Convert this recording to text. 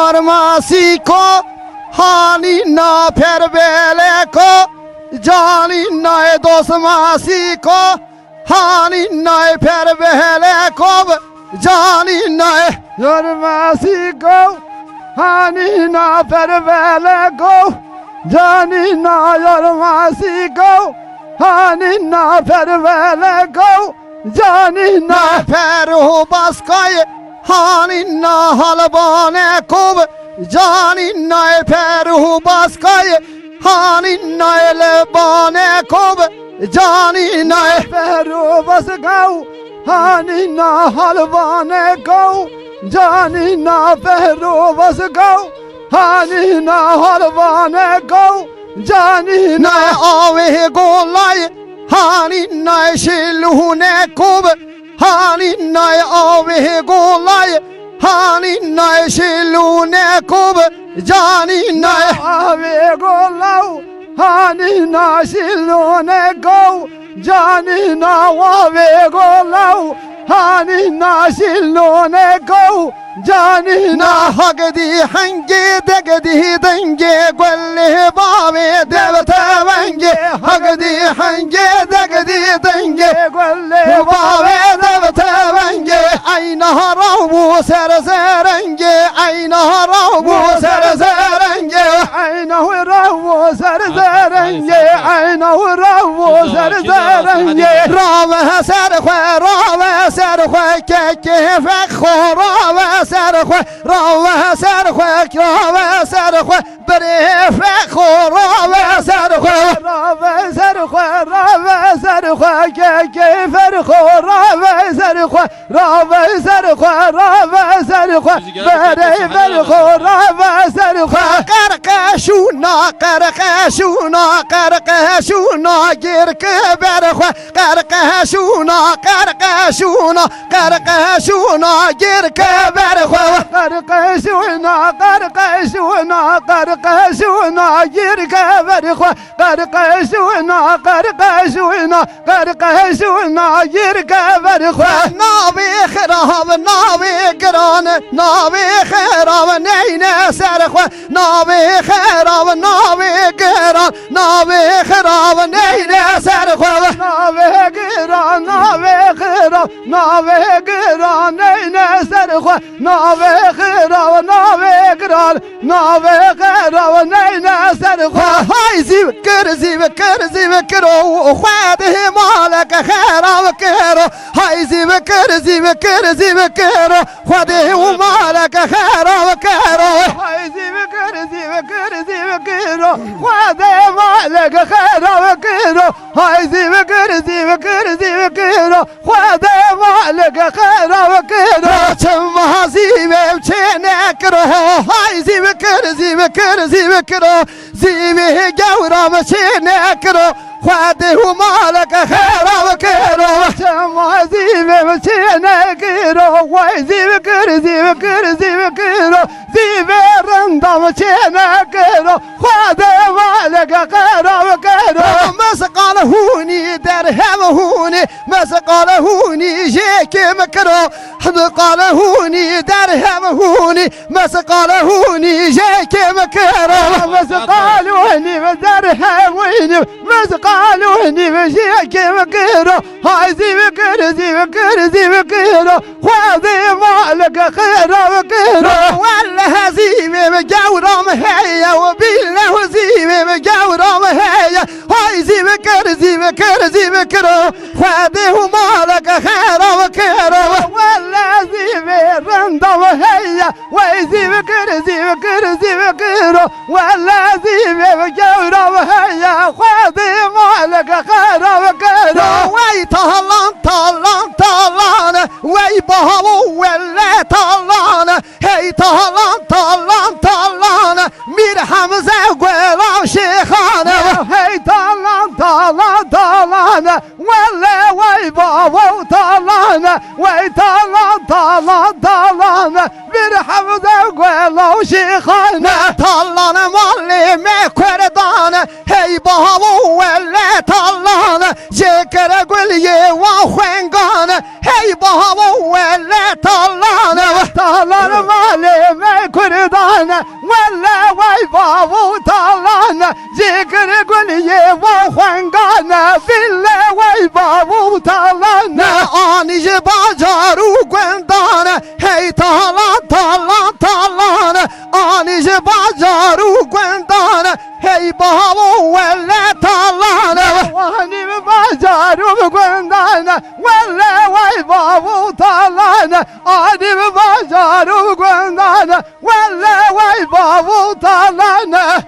yarmasi ko hani na perbele ko jani na dosmasi ko hani na perbele ko jani na yarmasi ko hani na perbele ko jani na yarmasi ko hani na perbele ko jani na peru baskay hani na halbane ko jani na peru baskay hani na lebane ko jani na peru baskay hani na halbane ko jani na peru baskay hani na halbane ko jani na ave golay hani na shilhune ko hani na ave golay hani na shilhune ko jani na ave golay hani na shilhune ko jani na ave golay hani na shilhune ko jani na hagdi hangi degdi dange golle babe devta vange hagdi hangi degdi dange golle babe devta vange ayna harabu serzerenge ayna harabu serzerenge ayna harabu serzerenge ayna harabu serzerenge rava serkhwa keke fakhora سرخوه راوه سرخوه راوه سرخوه بره فخور راوه سرخوه راوه سرخوه راوه سرخوه که فرخور راوه سرخوه راوه سرخوه راوه سرخوه بره فرخور راوه سرخوه قرقشونا قرقشونا قرقشونا گرک برخوه قرقشونا قرقشونا قرقشونا گرک برخوه قرقشونا قرقشونا قرقشونا گرک برخوه قرقشونا قرقشونا قرقشونا گرک برخوه ناوی خراب ناوی گران ناوی خراب نین سرخوه ناوی خراب ناوی گران ناوی خراب نین سرخوه ناوی گران ناوی خراب ناوی گران نین سرخوه ناوی خراب ناوی گران ناوی خراب نین سرخوه های زیو کر خواده مالک خراب کرو های زیو کر خواده مالک خراب کرو های زیو کر خواده مالک خراب کرو های زیو کر خواده مالک خراب کرو چم زیو چه نکرو های زیو کر زیو گورم چه نکرو خواده مالک خراب کرو چم زیو چه نکرو وای زیو کر زیو رندم چه نکرو خواده مالک خراب کرو مسقال هونی در هم هونی مسقال هونی شکم کرو حدقال هونی در هم هونی مسقال هونی شکم کرو مسقال هونی در هم هونی مسقال هونی شکم کرو های زیو کر خواده مالک خراب کرو والله زیو جورم هيا وبالله زیو جورم هيا های زیو کر خواده مالک خراب کرو والله زیو رندم هيا وای زیو کر والله زیو جورم هيا خواده مالک خراب کرو وای طالان وای باهو ولا طالان هی طالان میر حمزه گلام شیخانه هی طالان ولا وای باهو طالان وای طالان میر حمزه گلام شیخانه طالان مالی مکردان هی باهو ولا طالان شکر گلیه و خوانگان هی باهو ولا طالان مالی كردان ولا ويبا وطالان ذكر كل يوم خنقان بالله ويبا وطالان اني جباجارو قندان هي طالان طالان طالان اني جباجارو قندان هي بابو ولا طالان اني جباجارو قندان ولا ويبا وطالان اني جباجارو قندان ولا ويبا وطالان